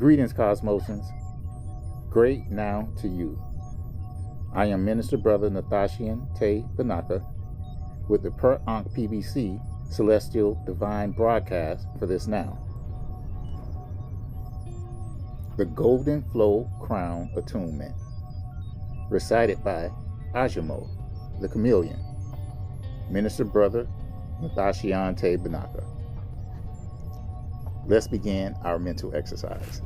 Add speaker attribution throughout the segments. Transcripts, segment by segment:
Speaker 1: Greetings, Cosmosians. Great now to you. I am Minister Brother Nathaxian Bhanaka with the Per-Ankh PBC Celestial Divine Broadcast for this now. The Golden Flow Crown Attunement, recited by Attunement, the Chameleon, Minister Brother Nathaxian Bhanaka. Let's begin our mental exercise.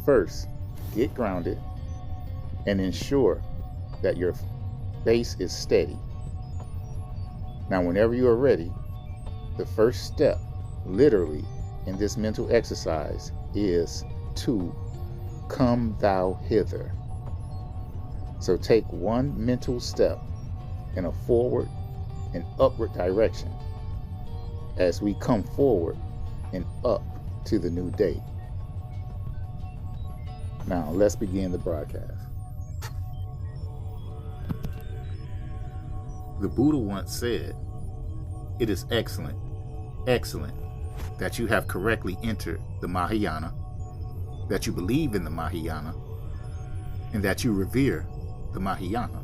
Speaker 1: First, get grounded and ensure that your base is steady. Now, whenever you are ready, the first step, literally, in this mental exercise is to come thou hither. So take one mental step in a forward and upward direction as we come forward and up to the new day. Now, let's begin the broadcast. The Buddha once said, "It is excellent, excellent, that you have correctly entered the Mahayana, that you believe in the Mahayana, and that you revere the Mahayana."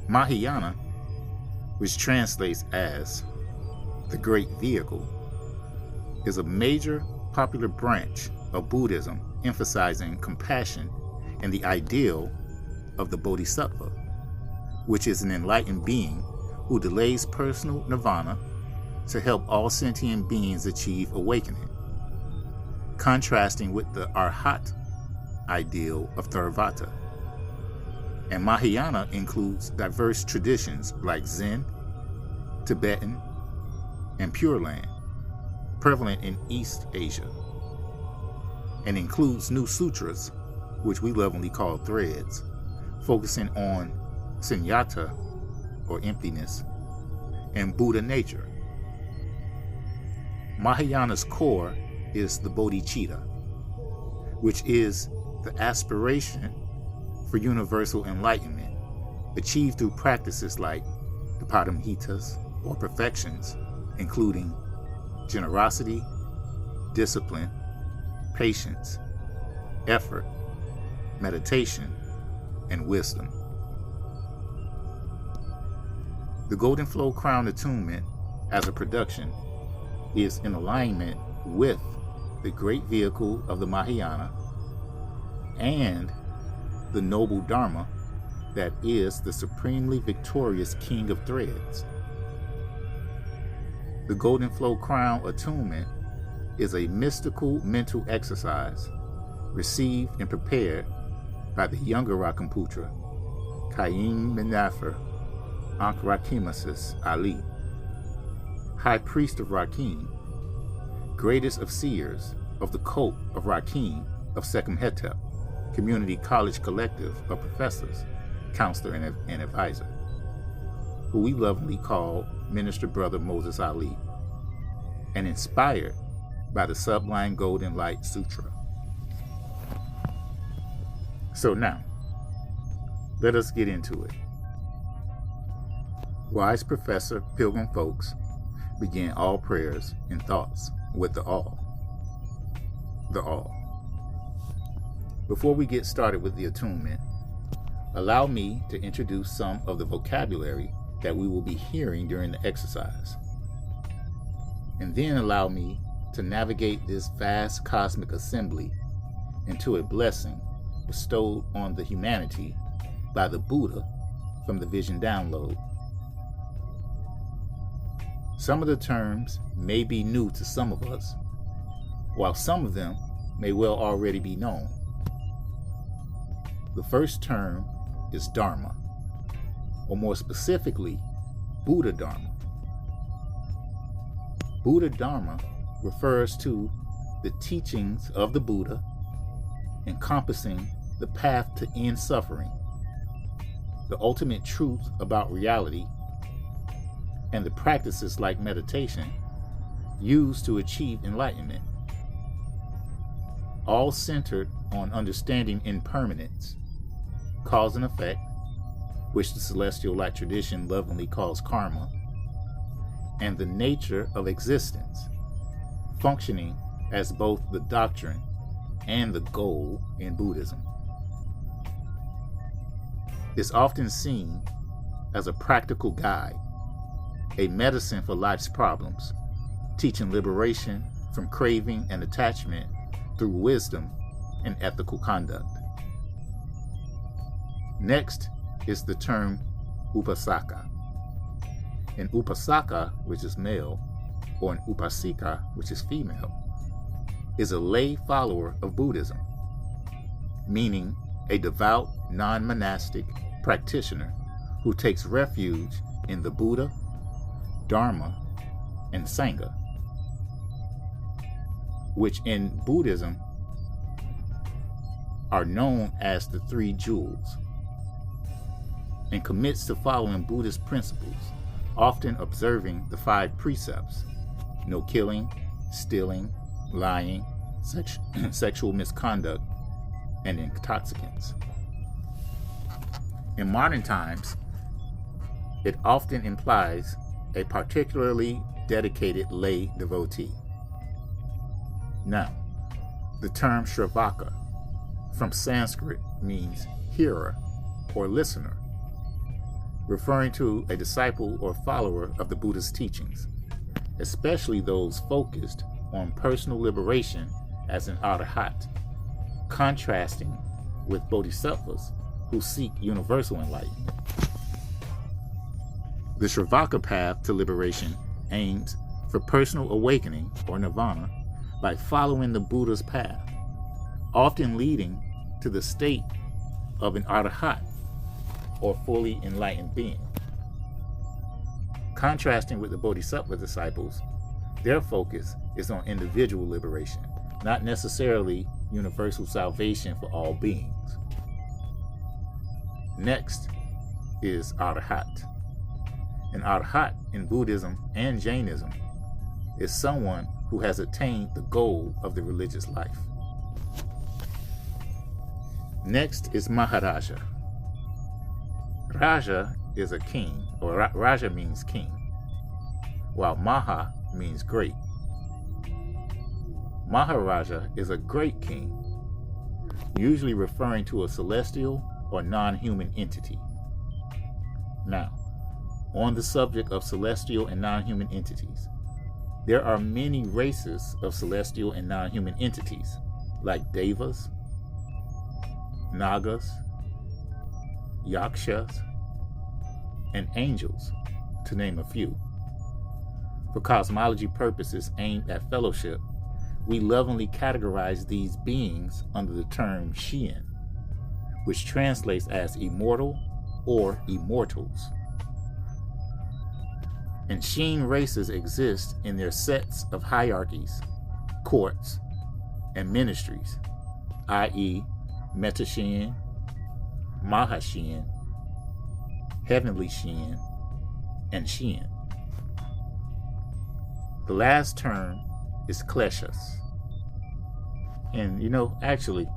Speaker 1: Mahayana, which translates as the Great Vehicle, is a major popular branch of Buddhism emphasizing compassion and the ideal of the Bodhisattva, which is an enlightened being who delays personal nirvana to help all sentient beings achieve awakening, contrasting with the Arhat ideal of Theravada. And Mahayana includes diverse traditions like Zen, Tibetan, and Pure Land, prevalent in East Asia, and includes new sutras, which we lovingly call threads, focusing on sunyata, or emptiness, and Buddha nature. Mahayana's core is the bodhicitta, which is the aspiration for universal enlightenment, achieved through practices like the paramhitas, or perfections, including generosity, discipline, patience, effort, meditation, and wisdom. The Golden Flow Crown Attunement as a production is in alignment with the great vehicle of the Mahayana and the noble Dharma that is the supremely victorious King of Threads. The Golden Flow Crown Attunement is a mystical mental exercise received and prepared by the younger Rakamputra, Kaim Menafer Ankh Ali, High Priest of Rakim, greatest of seers of the cult of Rakim of Sekhem-Hetep, Community College Collective of Professors, Counselor, and Advisor, who we lovingly call Minister Brother Moses Ali, and inspired by the Sublime Golden Light Sutra. So now, let us get into it. Wise Professor Pilgrim folks begin all prayers and thoughts with the all. The all. Before we get started with the attunement, allow me to introduce some of the vocabulary that we will be hearing during the exercise. And then allow me to navigate this vast cosmic assembly into a blessing bestowed on the humanity by the Buddha from the Vision Download. Some of the terms may be new to some of us, while some of them may well already be known. The first term is Dharma, or more specifically, Buddha Dharma. Buddha Dharma refers to the teachings of the Buddha encompassing the path to end suffering, the ultimate truth about reality, and the practices like meditation used to achieve enlightenment, all centered on understanding impermanence, cause and effect, which the celestial light tradition lovingly calls karma, and the nature of existence, functioning as both the doctrine and the goal in Buddhism. It's often seen as a practical guide, a medicine for life's problems, teaching liberation from craving and attachment through wisdom and ethical conduct. Next is the term upasaka. An upasaka, which is male, or an upasika, which is female, is a lay follower of Buddhism, meaning a devout, non-monastic practitioner who takes refuge in the Buddha, Dharma, and Sangha, which in Buddhism are known as the three jewels, and commits to following Buddhist principles, often observing the 5 precepts: no killing, stealing, lying, sexual misconduct, and intoxicants. In modern times, it often implies a particularly dedicated lay devotee. Now, the term Shravaka from Sanskrit means hearer or listener, referring to a disciple or follower of the Buddha's teachings, especially those focused on personal liberation as an arahat, contrasting with bodhisattvas who seek universal enlightenment. The Shravaka path to liberation aims for personal awakening or nirvana by following the Buddha's path, often leading to the state of an arahat or fully enlightened being. Contrasting with the bodhisattva disciples, their focus is on individual liberation, not necessarily universal salvation for all beings. Next is arahat. An arahat in Buddhism and Jainism is someone who has attained the goal of the religious life. Next is Maharaja. Raja is a king, or Raja means king, while Maha means great. Maharaja is a great king, usually referring to a celestial or non-human entity. Now, on the subject of celestial and non-human entities, there are many races of celestial and non-human entities, like Devas, Nagas, Yakshas, and angels, to name a few. For cosmology purposes aimed at fellowship, we lovingly categorize these beings under the term Shian, which translates as immortal or immortals. And Shin races exist in their sets of hierarchies, courts, and ministries, i.e. Metashin, Mahashin, Heavenly Shin, and Shin. The last term is Kleshas. And actually,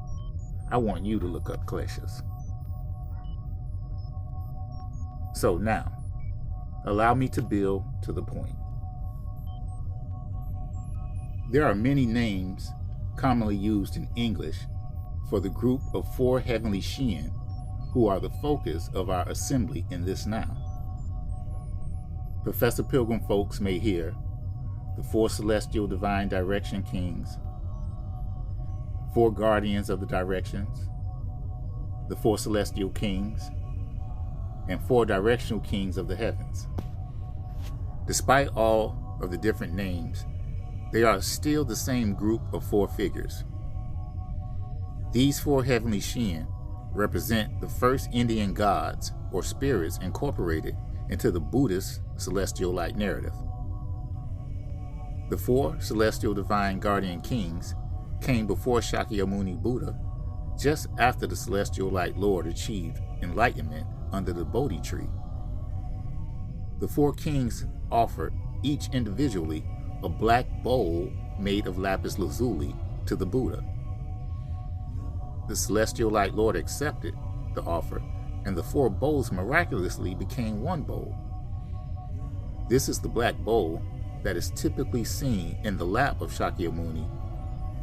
Speaker 1: I want you to look up Kleshas. So now, allow me to build to the point. There are many names commonly used in English for the group of 4 heavenly Shin who are the focus of our assembly in this now. Professor Pilgrim folks may hear the 4 celestial divine direction kings, 4 guardians of the directions, the 4 celestial kings, and 4 directional kings of the heavens. Despite all of the different names, they are still the same group of 4 figures. These 4 heavenly Shin represent the first Indian gods or spirits incorporated into the Buddhist celestial light narrative. The 4 celestial divine guardian kings came before Shakyamuni Buddha, just after the celestial light Lord achieved enlightenment under the Bodhi tree. The 4 kings offered, each individually, a black bowl made of lapis lazuli to the Buddha. The celestial light Lord accepted the offer, and the 4 bowls miraculously became one bowl. This is the black bowl that is typically seen in the lap of Shakyamuni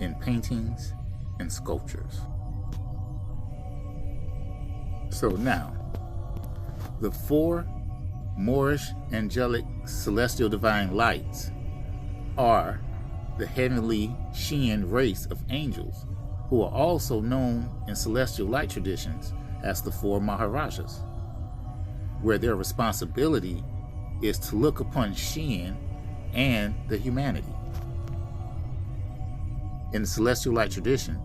Speaker 1: in paintings and sculptures. So now, the four Moorish angelic celestial divine lights are the heavenly Shian race of angels, who are also known in celestial light traditions as the four Maharajas, where their responsibility is to look upon Shian and the humanity. In the celestial light tradition,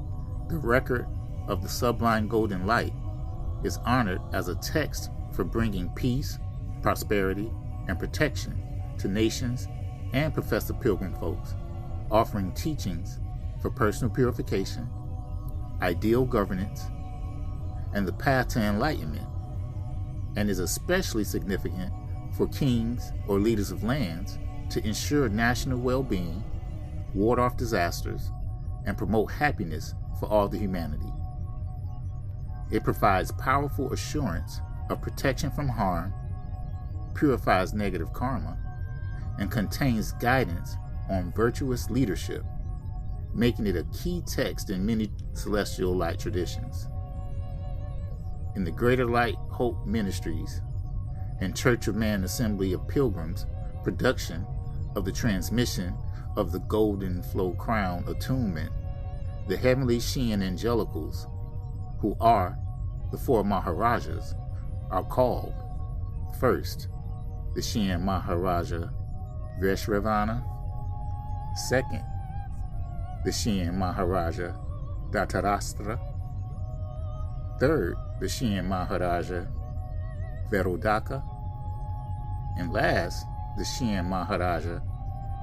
Speaker 1: the record of the sublime golden light is honored as a text for bringing peace, prosperity, and protection to nations and professed pilgrim folks, offering teachings for personal purification, ideal governance, and the path to enlightenment, and is especially significant for kings or leaders of lands to ensure national well-being, ward off disasters, and promote happiness for all the humanity. It provides powerful assurance of protection from harm, purifies negative karma, and contains guidance on virtuous leadership, making it a key text in many celestial light traditions. In the Greater Light Hope Ministries and Church of Man Assembly of Pilgrims production of the transmission of the Golden Flow Crown Attunement, the heavenly Shian angelicals, who are the four Maharajas, are called, first, the Shian Maharaja Vaishravana, second, the Shian Maharaja Dhartarashtra, third, the Shian Maharaja Verodaka, and last, the Shian Maharaja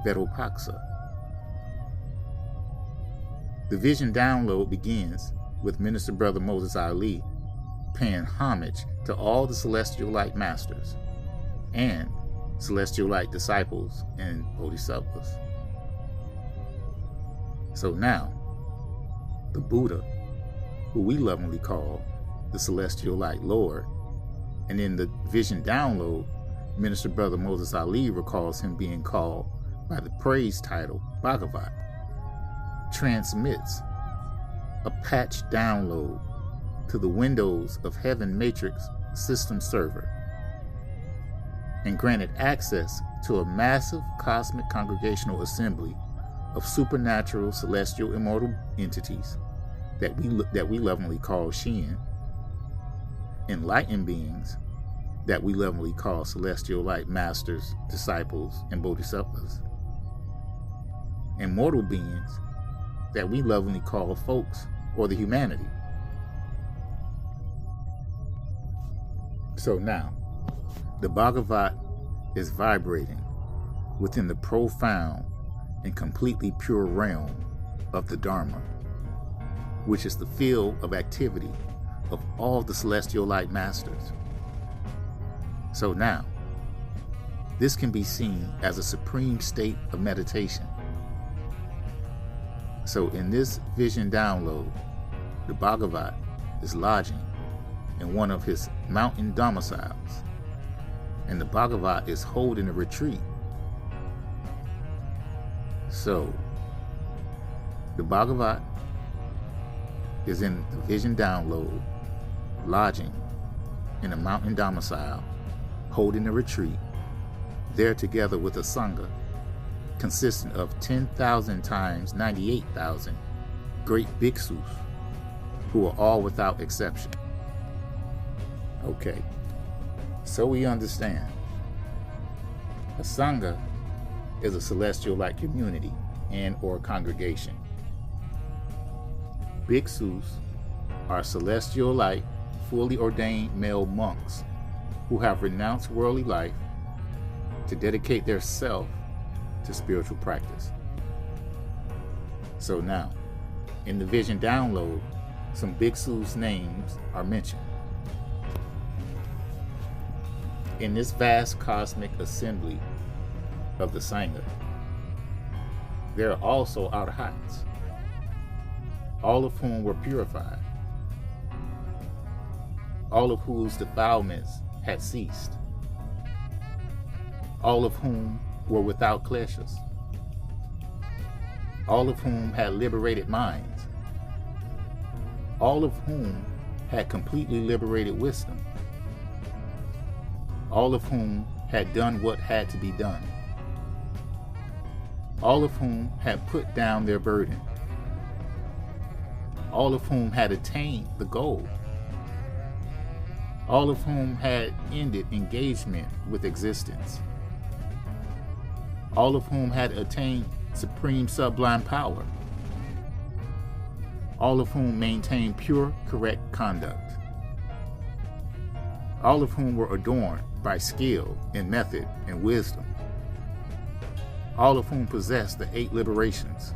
Speaker 1: Virupaksha. The vision download begins with Minister Brother Moses Ali paying homage to all the Celestial Light Masters and Celestial Light disciples and Bodhisattvas. So now, the Buddha, who we lovingly call the Celestial Light Lord, and in the vision download, Minister Brother Moses Ali recalls him being called by the praise title Bhagavat, transmits a patch download to the Windows of Heaven Matrix system server, and granted access to a massive cosmic congregational assembly of supernatural celestial immortal entities that we lovingly call Shian, enlightened beings that we lovingly call celestial light masters, disciples, and bodhisattvas, and mortal beings that we lovingly call folks or the humanity. So now, the Bhagavat is vibrating within the profound and completely pure realm of the Dharma, which is the field of activity of all the celestial light masters. So now, this can be seen as a supreme state of meditation. So in this vision download, the Bhagavat is lodging in one of his mountain domiciles, and the Bhagavat is holding a retreat. So, the Bhagavat is in the vision download, lodging in a mountain domicile, holding a retreat, there together with a Sangha consisting of 10,000 times 98,000 great bhikshus, who are all without exception. Okay, so we understand. A Sangha is a celestial light community and or congregation. Bhikshus are celestial light, fully ordained male monks who have renounced worldly life to dedicate their self to spiritual practice. So now, in the vision download, some bhikshus' names are mentioned. In this vast cosmic assembly of the Sangha, there are also arhats, all of whom were purified, all of whose defilements had ceased, all of whom were without kleshas, all of whom had liberated minds, all of whom had completely liberated wisdom, all of whom had done what had to be done, all of whom had put down their burden, all of whom had attained the goal, all of whom had ended engagement with existence, all of whom had attained supreme sublime power, all of whom maintained pure, correct conduct, all of whom were adorned by skill and method and wisdom, all of whom possessed the 8 liberations,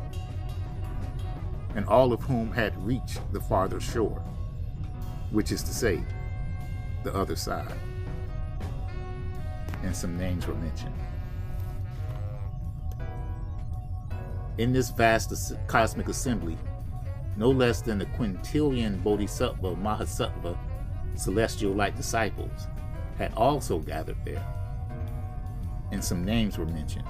Speaker 1: and all of whom had reached the farther shore, which is to say, the other side. And some names were mentioned. In this vast cosmic assembly, no less than the quintillion Bodhisattva Mahasattva celestial light disciples had also gathered there, and some names were mentioned.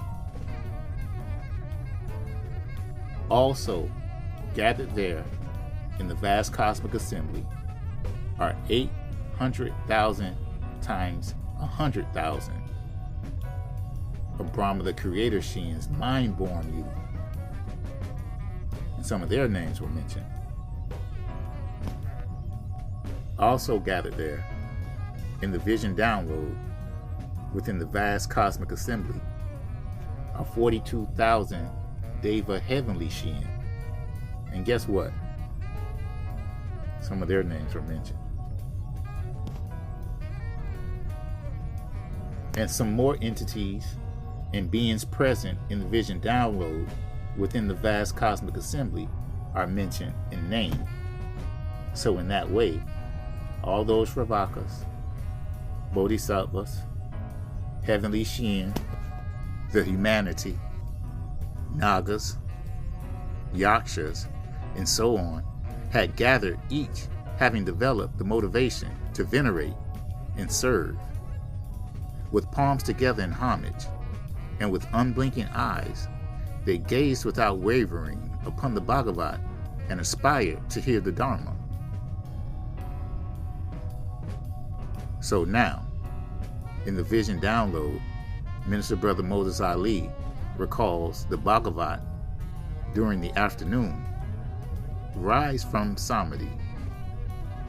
Speaker 1: Also gathered there in the vast cosmic assembly are 800,000 times 100,000 of Brahma the Creator Shin's mind-born youth, and some of their names were mentioned. Also gathered there in the vision download within the vast cosmic assembly are 42,000 Deva heavenly Shin, and guess what? Some of their names were mentioned. And some more entities and beings present in the vision download within the vast cosmic assembly are mentioned in name. So in that way, all those Shravakas, Bodhisattvas, heavenly Shin, the humanity, Nagas, Yakshas, and so on, had gathered, each having developed the motivation to venerate and serve. With palms together in homage, and with unblinking eyes, they gazed without wavering upon the Bhagavat and aspired to hear the Dharma. So now, in the vision download, Minister Brother Moses Ali recalls the Bhagavat during the afternoon. Rise from Samadhi,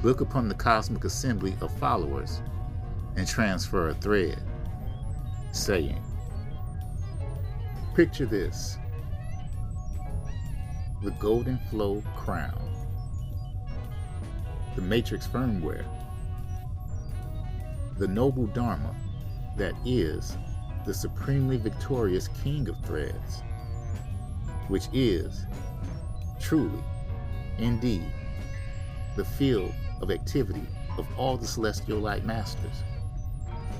Speaker 1: look upon the cosmic assembly of followers, and transfer a thread, saying, picture this: the golden flow crown, the matrix firmware, the noble Dharma that is the supremely victorious king of threads, which is truly, indeed, the field of activity of all the celestial light masters.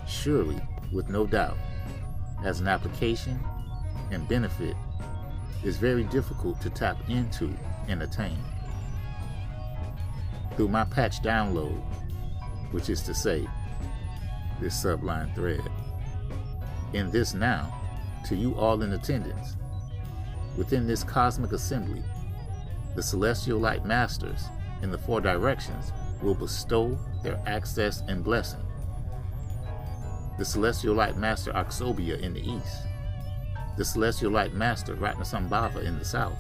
Speaker 1: Surely, with no doubt, as an application and benefit, is very difficult to tap into and attain. Through my patch download, which is to say, this sublime thread. In this now, to you all in attendance, within this cosmic assembly, the celestial light masters in the 4 directions will bestow their access and blessing. The celestial light master Aksobia in the east, the celestial light master Ratnasambhava in the south,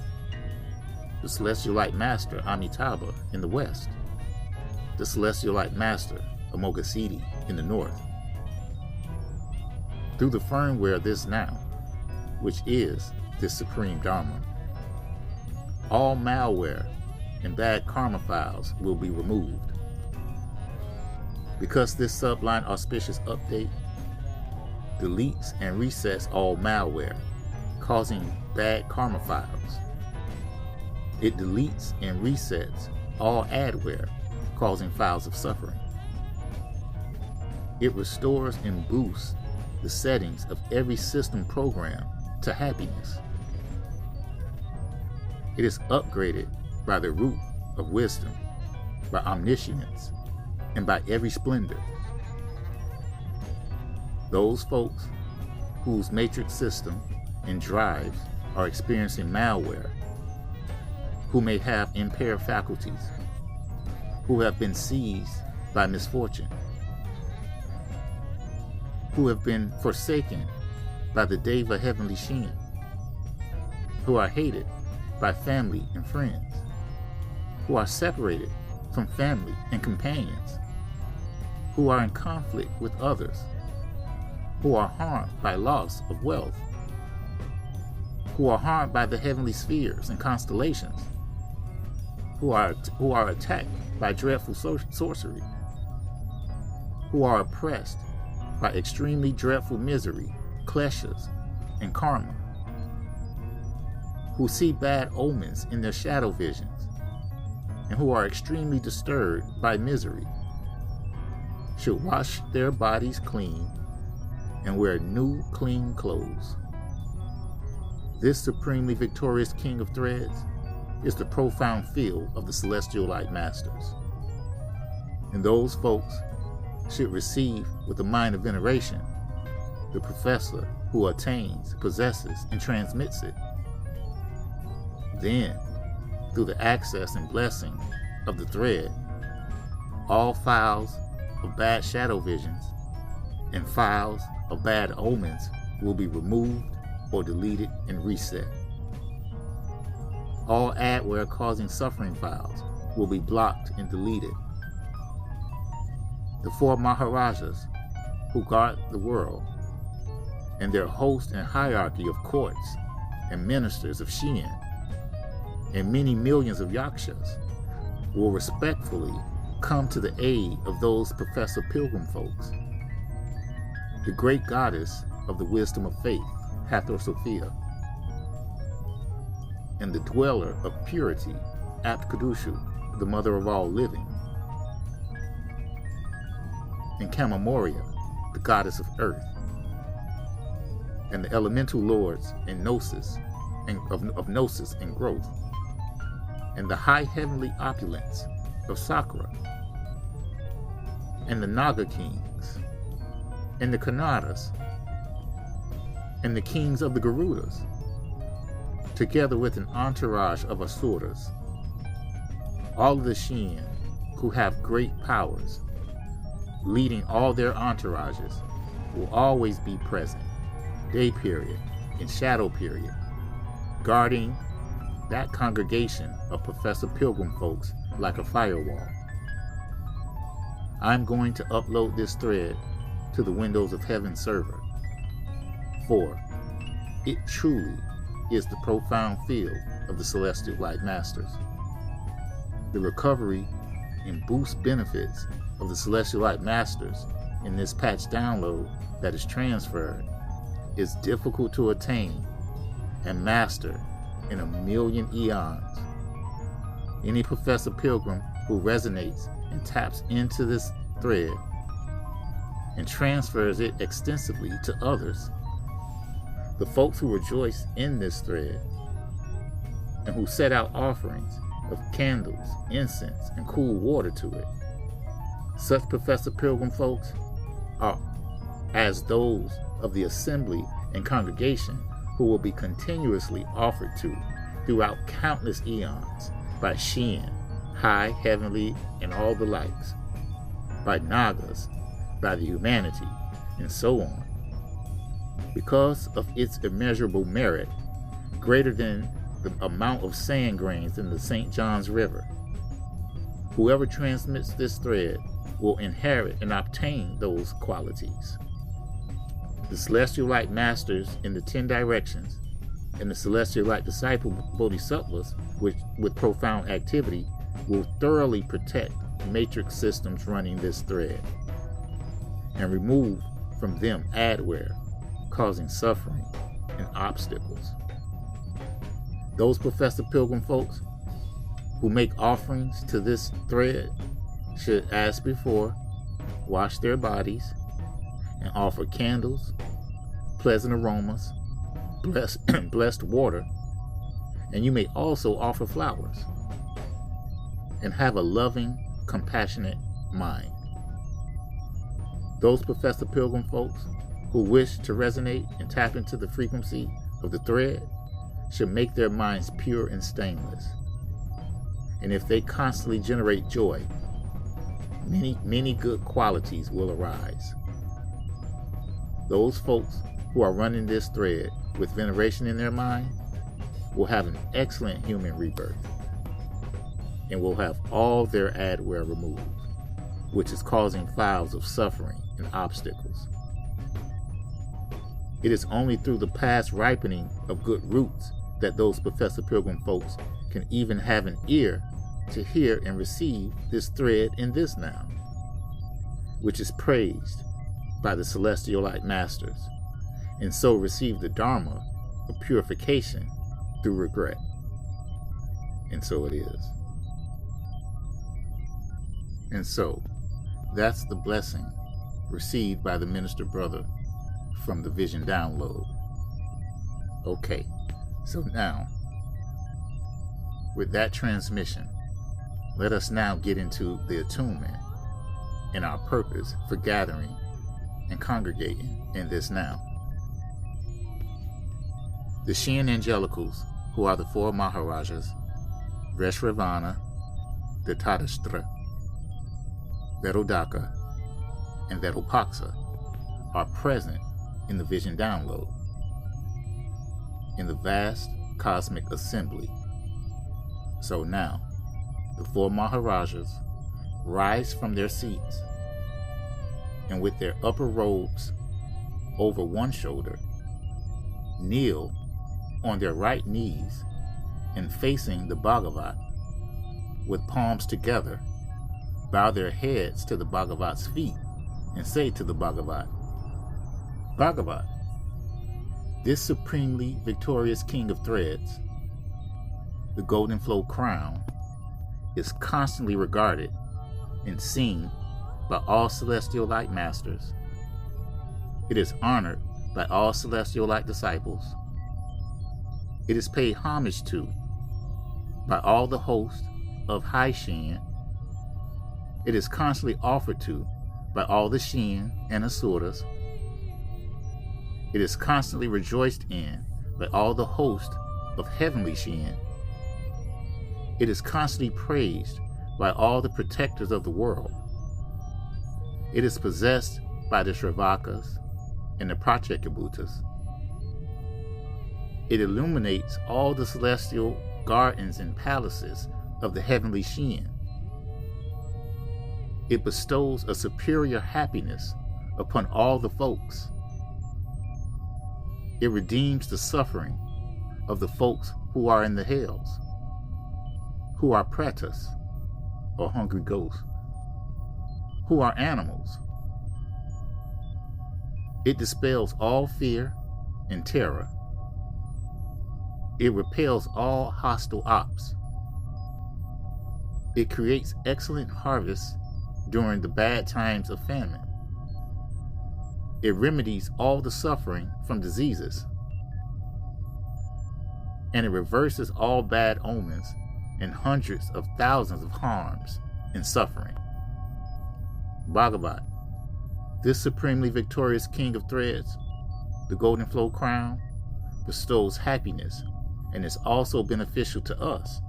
Speaker 1: the celestial light master Amitabha in the west, the celestial light master Amoghasiddhi in the north. Through the firmware of this now, which is this supreme Dharma, all malware and bad karma files will be removed. Because this sublime auspicious update deletes and resets all malware, causing bad karma files. It deletes and resets all adware, causing files of suffering. It restores and boosts the settings of every system program to happiness. It is upgraded by the root of wisdom, by omniscience, and by every splendor. Those folks whose matrix system and drives are experiencing malware, who may have impaired faculties, who have been seized by misfortune, who have been forsaken by the Deva heavenly Shin, who are hated by family and friends, who are separated from family and companions, who are in conflict with others, who are harmed by loss of wealth, who are harmed by the heavenly spheres and constellations, who are attacked by dreadful sorcery, who are oppressed by extremely dreadful misery, kleshas, and karma, who see bad omens in their shadow visions, and who are extremely disturbed by misery, should wash their bodies clean and wear new clean clothes. This supremely victorious King of Threads is the profound field of the Celestial Light Masters. And those folks should receive with the mind of veneration the professor who attains, possesses, and transmits it. Then, through the access and blessing of the thread, all files of bad shadow visions and files of bad omens will be removed or deleted and reset. All adware causing suffering files will be blocked and deleted. The 4 Maharajas who guard the world and their host and hierarchy of courts and ministers of Shin and many millions of yakshas will respectfully come to the aid of those Professor Pilgrim folks. The great goddess of the wisdom of faith, Hathor Sophia, and the dweller of purity, Apt Kadushu, the mother of all living, and Kamamoria, the goddess of earth, and the elemental lords in Gnosis and of Gnosis and growth, and the high heavenly opulence of Sakra, and the Naga kings, and the Kannadas, and the kings of the Garudas, together with an entourage of Asuras. All of the Shin who have great powers, leading all their entourages, will always be present, day period and shadow period, guarding that congregation of Professor Pilgrim folks like a firewall. I'm going to upload this thread to the Windows of Heaven server, for it truly is the profound field of the Celestial Light Masters. The recovery and boost benefits of the Celestial Light Masters in this patch download that is transferred is difficult to attain and master in a million eons. Any Professor Pilgrim who resonates and taps into this thread and transfers it extensively to others, the folks who rejoice in this thread and who set out offerings of candles, incense, and cool water to it, such Professor Pilgrim folks are as those of the assembly and congregation who will be continuously offered to throughout countless eons by Shin, high, heavenly, and all the likes, by Nagas, by the humanity, and so on. Because of its immeasurable merit, greater than the amount of sand grains in the St. John's River, whoever transmits this thread will inherit and obtain those qualities. The Celestial Light Masters in the 10 directions and the Celestial Light Disciple Bodhisattvas with profound activity will thoroughly protect matrix systems running this thread and remove from them adware causing suffering and obstacles. Those Professor Pilgrim folks who make offerings to this thread should, as before, wash their bodies and offer candles, pleasant aromas, blessed water, and you may also offer flowers, and have a loving, compassionate mind. Those Professor Pilgrim folks who wish to resonate and tap into the frequency of the thread should make their minds pure and stainless. And if they constantly generate joy, many good qualities will arise. Those folks who are running this thread with veneration in their mind will have an excellent human rebirth and will have all their adware removed, which is causing clouds of suffering and obstacles. It is only through the past ripening of good roots that those Professor Pilgrim folks can even have an ear to hear and receive this thread in this now, which is praised by the celestial light masters, and so receive the Dharma of purification through regret. And so it is. And so, that's the blessing received by the minister brother from the vision download. Okay, so now, with that transmission, let us now get into the attunement and our purpose for gathering and congregating in this now. The Shin Angelicals, who are the four Maharajas, Veshravana, Dhritarashtra, Vedodaka, and Vedopaksa, are present in the vision download, in the vast cosmic assembly. So now, the four Maharajas rise from their seats, and with their upper robes over one shoulder, kneel on their right knees and facing the Bhagavat, with palms together, bow their heads to the Bhagavat's feet and say to the Bhagavat, Bhagavat, this supremely victorious king of threads, the golden flow crown, is constantly regarded and seen by all celestial light masters. It is honored by all celestial light disciples. It is paid homage to by all the host of High Shin. It is constantly offered to by all the Shin and Asuras. It is constantly rejoiced in by all the host of Heavenly Shin. It is constantly praised by all the protectors of the world. It is possessed by the Shravakas and the Pratyekabutas. It illuminates all the celestial gardens and palaces of the Heavenly Shin. It bestows a superior happiness upon all the folks. It redeems the suffering of the folks who are in the hells, who are pretas, or hungry ghosts, who are animals. It dispels all fear and terror. It repels all hostile ops. It creates excellent harvests during the bad times of famine. It remedies all the suffering from diseases. And it reverses all bad omens and hundreds of thousands of harms and suffering. Bhagavat, this supremely victorious king of threads, the golden flow crown, bestows happiness and is also beneficial to us.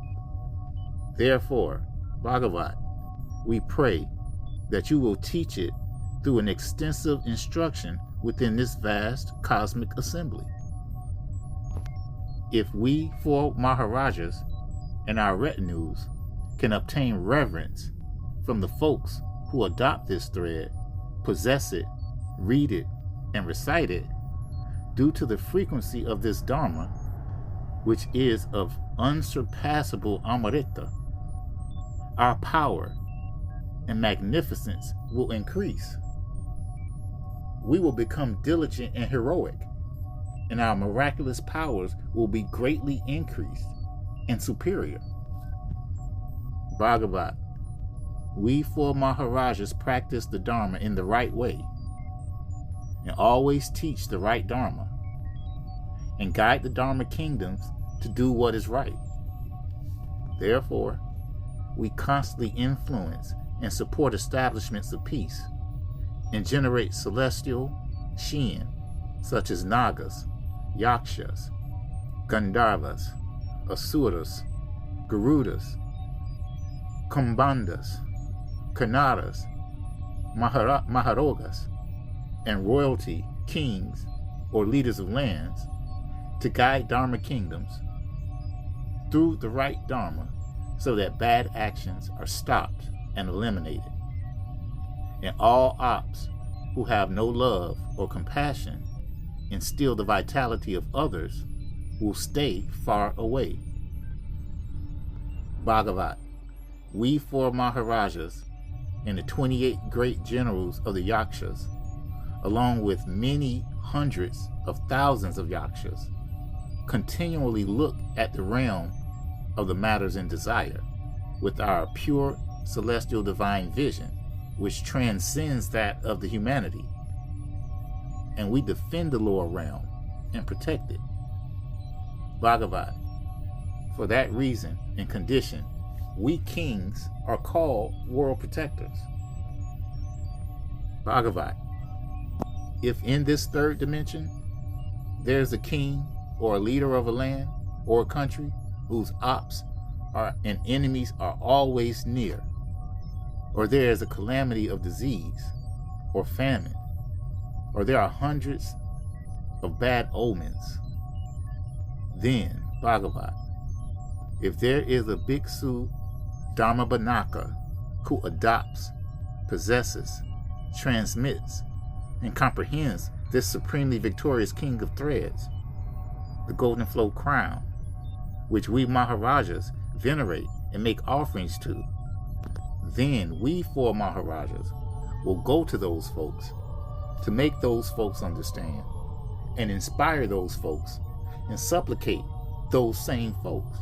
Speaker 1: Therefore, Bhagavat, we pray that you will teach it through an extensive instruction within this vast cosmic assembly. If we four Maharajas and our retinues can obtain reverence from the folks who adopt this thread, possess it, read it, and recite it, due to the frequency of this Dharma, which is of unsurpassable Amrita, our power and magnificence will increase. We will become diligent and heroic, and our miraculous powers will be greatly increased and superior. Bhagavat, we four Maharajas practice the Dharma in the right way, and always teach the right Dharma, and guide the Dharma kingdoms to do what is right. Therefore, we constantly influence and support establishments of peace, and generate celestial, Nathaxian, such as Nagas, Yakshas, Gandharvas, Asuras, Garudas, Kumbhandas, Kannadas, Maharogas, and royalty, kings, or leaders of lands, to guide Dharma kingdoms through the right Dharma so that bad actions are stopped and eliminated. And all ops who have no love or compassion and steal the vitality of others will stay far away. Bhagavat, we 4 Maharajas and the 28 great generals of the Yakshas, along with many hundreds of thousands of Yakshas, continually look at the realm of the matters in desire with our pure celestial divine vision, which transcends that of the humanity, and we defend the lower realm and protect it. Bhagavat, for that reason and condition, we kings are called world protectors. Bhagavat, if in this third dimension there's a king or a leader of a land or a country whose ops and enemies are always near, or there is a calamity of disease or famine, or there are hundreds of bad omens, then, Bhagavat, if there is a Bhiksu Dharma Bhanaka who adopts, possesses, transmits, and comprehends this supremely victorious king of threads, the golden flow crown, which we Maharajas venerate and make offerings to, then we 4 Maharajas will go to those folks to make those folks understand and inspire those folks and supplicate those same folks.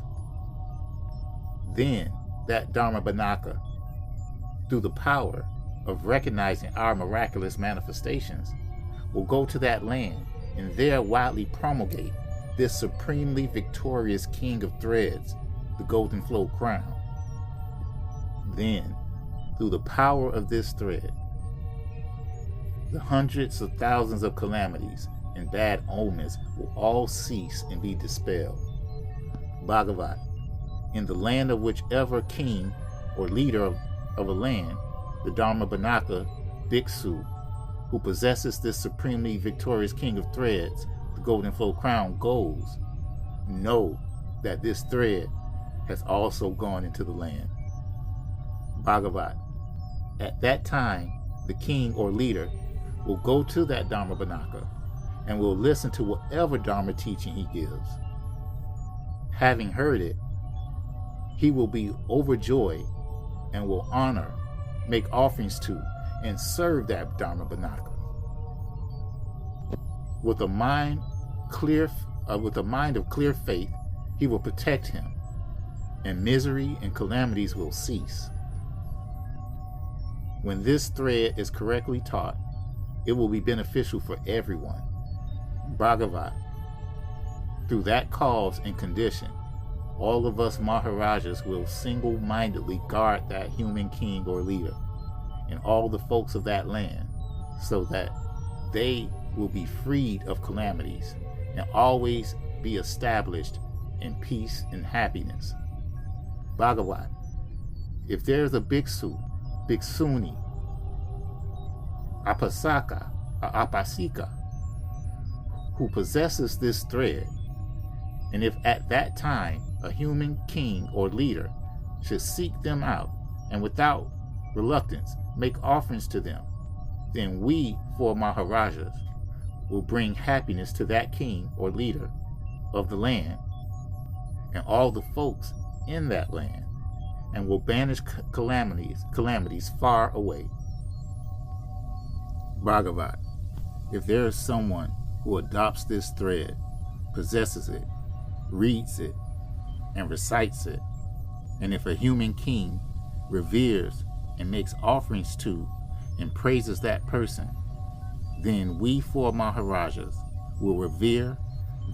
Speaker 1: Then that Dharma Bhanaka, through the power of recognizing our miraculous manifestations, will go to that land and there widely promulgate this supremely victorious king of threads, the golden flow crown. Then, through the power of this thread, the hundreds of thousands of calamities and bad omens will all cease and be dispelled. Bhagavat, in the land of whichever king or leader of a land, the Dharma Bhanaka Bhiksu, who possesses this supremely victorious king of threads, the golden flow crown, goes, know that this thread has also gone into the land. Bhagavat, at that time, the king or leader will go to that Dharma Bhanaka and will listen to whatever Dharma teaching he gives. Having heard it, he will be overjoyed and will honor, make offerings to, and serve that Dharma Bhanaka. With a mind of clear faith, he will protect him, and misery and calamities will cease. When this thread is correctly taught, it will be beneficial for everyone. Bhagavat, through that cause and condition, all of us Maharajas will single-mindedly guard that human king or leader and all the folks of that land, so that they will be freed of calamities and always be established in peace and happiness. Bhagavat, if there is a Bhiksu, Bhiksuni, Apasaka, or Apasika, who possesses this thread, and if at that time a human king or leader should seek them out and without reluctance make offerings to them, then we 4 Maharajas will bring happiness to that king or leader of the land and all the folks in that land, and will banish calamities far away. Bhagavat, if there is someone who adopts this thread, possesses it, reads it, and recites it, and if a human king reveres and makes offerings to and praises that person, then we 4 Maharajas will revere,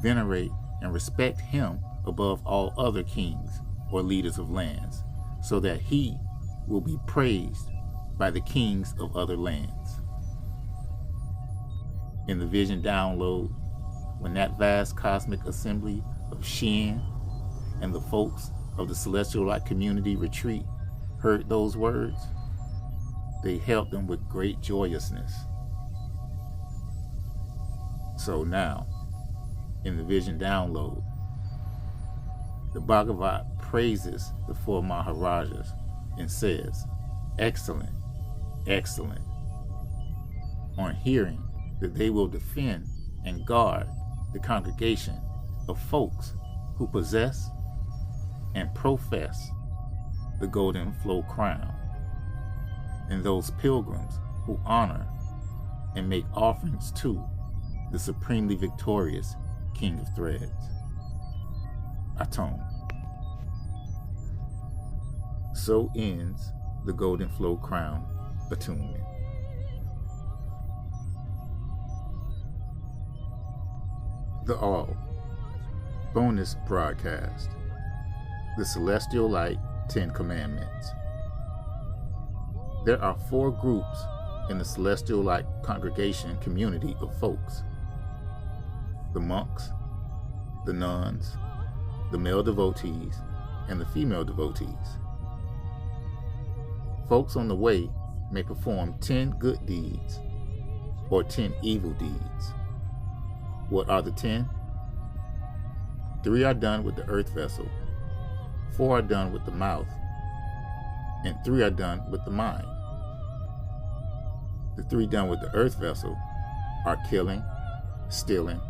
Speaker 1: venerate, and respect him above all other kings or leaders of lands, so that he will be praised by the kings of other lands. In the vision download, when that vast cosmic assembly of Shin and the folks of the celestial light community retreat heard those words, they held them with great joyousness. So now, in the vision download, the Bhagavat praises the four Maharajas and says, "Excellent, excellent," on hearing that they will defend and guard the congregation of folks who possess and profess the golden flow crown, and those pilgrims who honor and make offerings to the supremely victorious King of Threads. Attunement. So ends the Golden Flow Crown Attunement. The All bonus broadcast, the Celestial Light 10 Commandments. There are 4 groups in the Celestial Light congregation community of folks: the monks, the nuns, the male devotees, and the female devotees. Folks on the way may perform 10 good deeds or 10 evil deeds. What are the 10? 3 are done with the earth vessel, 4 are done with the mouth, and 3 are done with the mind. The 3 done with the earth vessel are killing, stealing,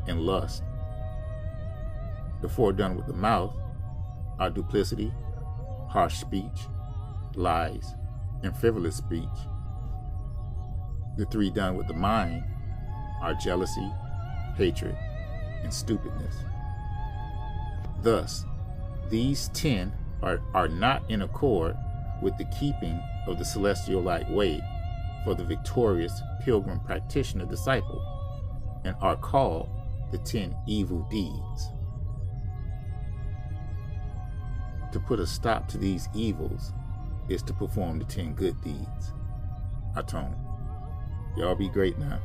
Speaker 1: and lust. The 4 done with the mouth are duplicity, harsh speech, lies, and frivolous speech. The 3 done with the mind are jealousy, hatred, and stupidness. Thus, these 10 are not in accord with the keeping of the celestial light way for the victorious pilgrim practitioner disciple, and are called the 10 evil deeds. To put a stop to these evils is to perform the 10 good deeds. Attunement. Y'all be great now.